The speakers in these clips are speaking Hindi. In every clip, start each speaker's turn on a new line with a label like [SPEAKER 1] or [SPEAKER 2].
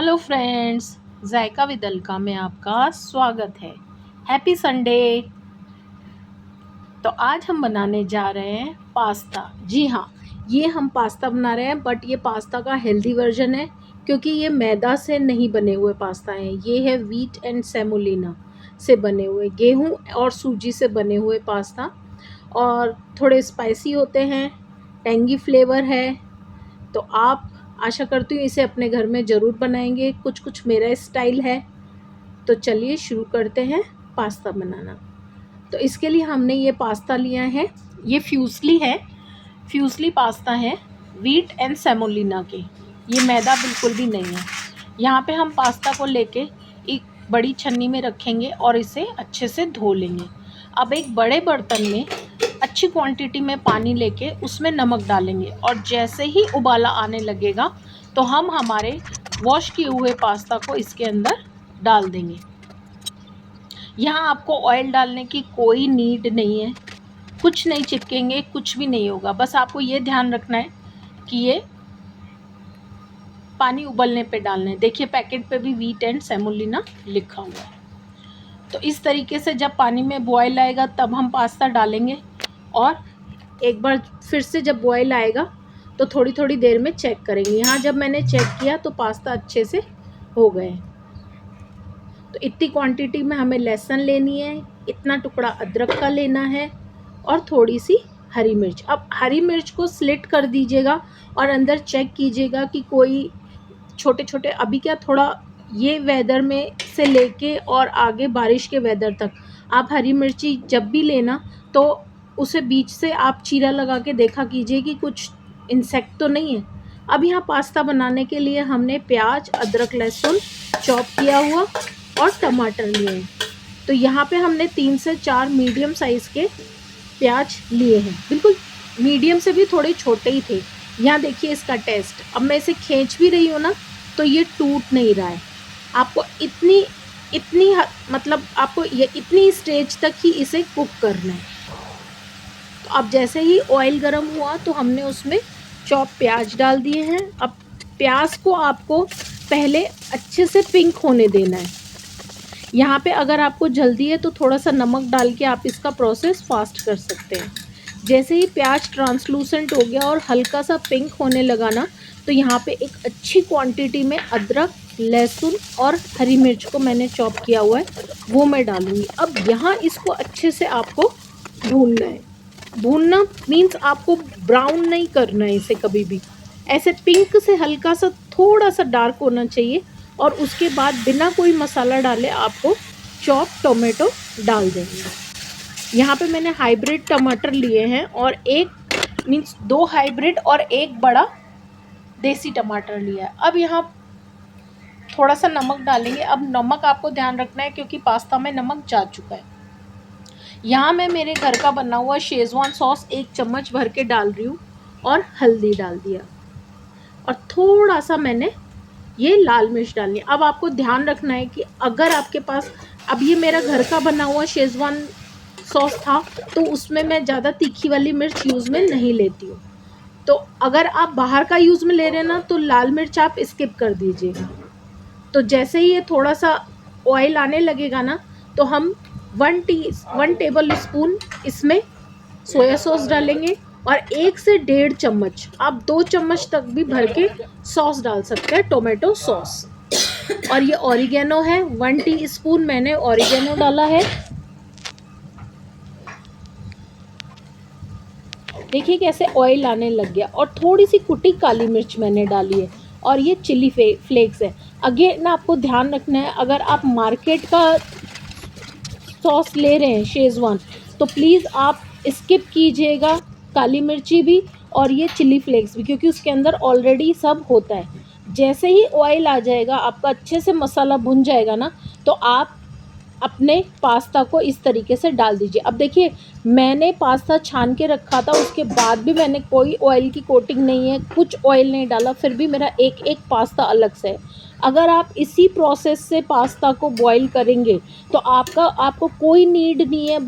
[SPEAKER 1] Hello friends, Zaika with Alka में आपका स्वागत है। Happy Sunday. तो आज हम बनाने जा रहे हैं पास्ता। जी हाँ, ये हम पास्ता बना रहे हैं, बट ये पास्ता का हेल्दी वर्जन है क्योंकि ये मैदा से नहीं बने हुए पास्ता हैं। ये है व्हीट एंड सेमोलिना से बने हुए, गेहूं और सूजी से बने हुए पास्ता, और थोड़े स्पाइसी होते हैं, टेंगी फ्लेवर है। तो आप, आशा करती हूँ, इसे अपने घर में ज़रूर बनाएंगे। कुछ कुछ मेरा स्टाइल है। तो चलिए शुरू करते हैं पास्ता बनाना। तो इसके लिए हमने ये पास्ता लिया है, ये फ्यूसली है, फ्यूसली पास्ता है व्हीट एंड सेमोलिना के। ये मैदा बिल्कुल भी नहीं है। यहाँ पे हम पास्ता को लेके एक बड़ी छन्नी में रखेंगे और इसे अच्छे से धो लेंगे। अब एक बड़े बर्तन में अच्छी क्वांटिटी में पानी लेके उसमें नमक डालेंगे, और जैसे ही उबाला आने लगेगा तो हम हमारे वॉश किए हुए पास्ता को इसके अंदर डाल देंगे। यहाँ आपको ऑयल डालने की कोई नीड नहीं है, कुछ नहीं चिपकेंगे, कुछ भी नहीं होगा। बस आपको ये ध्यान रखना है कि ये पानी उबलने पे डालना है। देखिए पैकेट पे भी व्हीट एंड सेमोलिना लिखा हुआ है। तो इस तरीके से जब पानी में बॉयल आएगा तब हम पास्ता डालेंगे, और एक बार फिर से जब बॉयल आएगा तो थोड़ी थोड़ी देर में चेक करेंगे। यहाँ जब मैंने चेक किया तो पास्ता अच्छे से हो गए। तो इतनी क्वांटिटी में हमें लहसुन लेनी है, इतना टुकड़ा अदरक का लेना है, और थोड़ी सी हरी मिर्च। अब हरी मिर्च को स्लिट कर दीजिएगा और अंदर चेक कीजिएगा कि कोई छोटे छोटे, अभी क्या थोड़ा ये वेदर में से लेके और आगे बारिश के वेदर तक आप हरी मिर्ची जब भी लेना तो उसे बीच से आप चीरा लगा के देखा कीजिए कि कुछ इंसेक्ट तो नहीं है। अब यहाँ पास्ता बनाने के लिए हमने प्याज, अदरक, लहसुन चॉप किया हुआ और टमाटर लिए हैं। तो यहाँ पे हमने 3 से 4 मीडियम साइज़ के प्याज लिए हैं, बिल्कुल मीडियम से भी थोड़े छोटे ही थे। यहाँ देखिए इसका टेस्ट। अब मैं इसे खींच भी रही हूँ ना तो ये टूट नहीं रहा है। आपको इतनी इतनी मतलब आपको ये इतनी स्टेज तक ही इसे कुक करना है। तो अब जैसे ही ऑयल गर्म हुआ तो हमने उसमें चॉप प्याज डाल दिए हैं। अब प्याज को आपको पहले अच्छे से पिंक होने देना है। यहाँ पे अगर आपको जल्दी है तो थोड़ा सा नमक डाल के आप इसका प्रोसेस फास्ट कर सकते हैं। जैसे ही प्याज ट्रांसलूसेंट हो गया और हल्का सा पिंक होने लगा ना, तो यहाँ पे एक अच्छी क्वांटिटी में अदरक, लहसुन और हरी मिर्च को मैंने चॉप किया हुआ है, वो मैं डालूँगी। अब यहाँ इसको अच्छे से आपको भूनना है। भूनना मीन्स आपको ब्राउन नहीं करना है इसे कभी भी। ऐसे पिंक से हल्का सा थोड़ा सा डार्क होना चाहिए, और उसके बाद बिना कोई मसाला डाले आपको चॉप टोमेटो डाल देंगे। यहाँ पे मैंने हाइब्रिड टमाटर लिए हैं, और एक मीन्स 2 हाइब्रिड और एक बड़ा देसी टमाटर लिया है। अब यहाँ थोड़ा सा नमक डालेंगे। अब नमक आपको ध्यान रखना है क्योंकि पास्ता में नमक जा चुका है। यहाँ मैं मेरे घर का बना हुआ शेजवान सॉस 1 चम्मच भर के डाल रही हूँ, और हल्दी डाल दिया, और थोड़ा सा मैंने ये लाल मिर्च डालनी है। अब आपको ध्यान रखना है कि अगर आपके पास, अब ये मेरा घर का बना हुआ शेजवान सॉस था तो उसमें मैं ज़्यादा तीखी वाली मिर्च यूज़ में नहीं लेती हूँ। तो अगर आप बाहर का यूज़ में ले रहे हैं ना तो लाल मिर्च आप स्किप कर दीजिएगा। तो जैसे ही ये थोड़ा सा ऑयल आने लगेगा ना तो हम 1 टेबल स्पून इसमें सोया सॉस डालेंगे, और 1 से 1.5 चम्मच, आप 2 चम्मच तक भी भर के सॉस डाल सकते हैं, टोमेटो सॉस। और ये ऑरिगेनो है, 1 टीस्पून मैंने ऑरिगेनो डाला है। देखिए कैसे ऑयल आने लग गया, और थोड़ी सी कुटी काली मिर्च मैंने डाली है, और ये चिली फ्लेक्स है। अगेन ना आपको ध्यान रखना है, अगर आप मार्केट का सॉस ले रहे हैं शेजवान, तो प्लीज़ आप स्किप कीजिएगा काली मिर्ची भी और ये चिली फ्लेक्स भी, क्योंकि उसके अंदर ऑलरेडी सब होता है। जैसे ही ऑयल आ जाएगा, आपका अच्छे से मसाला भुन जाएगा ना, तो आप अपने पास्ता को इस तरीके से डाल दीजिए। अब देखिए मैंने पास्ता छान के रखा था, उसके बाद भी मैंने कोई ऑयल की कोटिंग नहीं है, कुछ ऑयल नहीं डाला, फिर भी मेरा एक एक पास्ता अलग से है। अगर आप इसी प्रोसेस से पास्ता को बॉईल करेंगे तो आपको कोई नीड नहीं है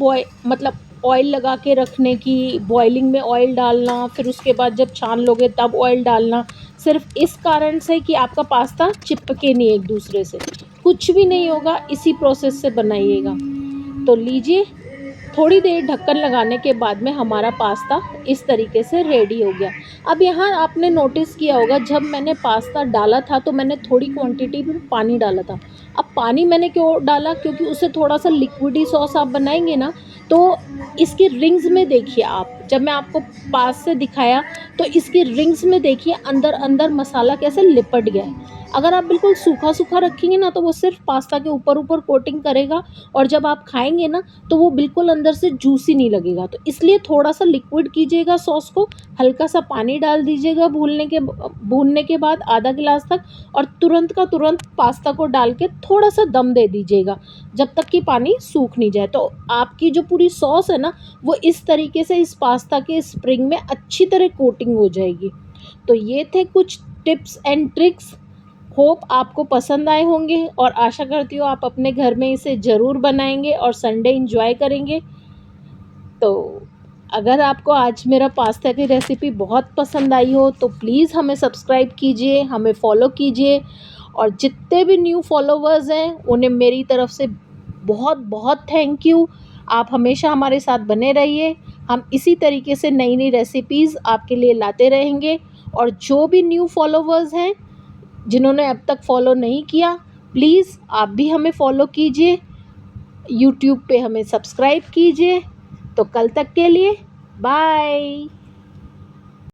[SPEAKER 1] मतलब ऑयल लगा के रखने की, बॉइलिंग में ऑयल डालना, फिर उसके बाद जब छान लोगे तब ऑयल डालना। सिर्फ इस कारण से कि आपका पास्ता चिपके नहीं एक दूसरे से। कुछ भी नहीं होगा, इसी प्रोसेस से बनाइएगा। तो लीजिए, थोड़ी देर ढक्कन लगाने के बाद में हमारा पास्ता इस तरीके से रेडी हो गया। अब यहाँ आपने नोटिस किया होगा, जब मैंने पास्ता डाला था तो मैंने थोड़ी क्वांटिटी में पानी डाला था। अब पानी मैंने क्यों डाला, क्योंकि उससे थोड़ा सा लिक्विडी सॉस आप बनाएंगे ना, तो इसकी रिंग्स में देखिए आप, जब मैं आपको पास से दिखाया तो इसकी रिंग्स में देखिए अंदर अंदर मसाला कैसे लिपट गया है। अगर आप बिल्कुल सूखा सूखा रखेंगे ना तो वो सिर्फ पास्ता के ऊपर ऊपर कोटिंग करेगा, और जब आप खाएंगे ना तो वो बिल्कुल अंदर से जूसी नहीं लगेगा। तो इसलिए थोड़ा सा लिक्विड कीजिएगा सॉस को, हल्का सा पानी डाल दीजिएगा भूनने के बाद आधा गिलास तक, और तुरंत का तुरंत पास्ता को डाल के थोड़ा सा दम दे दीजिएगा जब तक कि पानी सूख नहीं जाए। तो आपकी जो पूरी सॉस है ना, वो इस तरीके से इस पास्ता के स्प्रिंग में अच्छी तरह कोटिंग हो जाएगी। तो ये थे कुछ टिप्स एंड ट्रिक्स। होप आपको पसंद आए होंगे, और आशा करती हूँ आप अपने घर में इसे ज़रूर बनाएंगे और संडे एंजॉय करेंगे। तो अगर आपको आज मेरा पास्ता की रेसिपी बहुत पसंद आई हो तो प्लीज़ हमें सब्सक्राइब कीजिए, हमें फॉलो कीजिए, और जितने भी न्यू फॉलोवर्स हैं उन्हें मेरी तरफ से बहुत बहुत थैंक यू। आप हमेशा हमारे साथ बने रहिए, हम इसी तरीके से नई नई रेसिपीज़ आपके लिए लाते रहेंगे। और जो भी न्यू फॉलोवर्स हैं जिन्होंने अब तक फॉलो नहीं किया, प्लीज़ आप भी हमें फॉलो कीजिए, यूट्यूब पे हमें सब्सक्राइब कीजिए। तो कल तक के लिए बाय।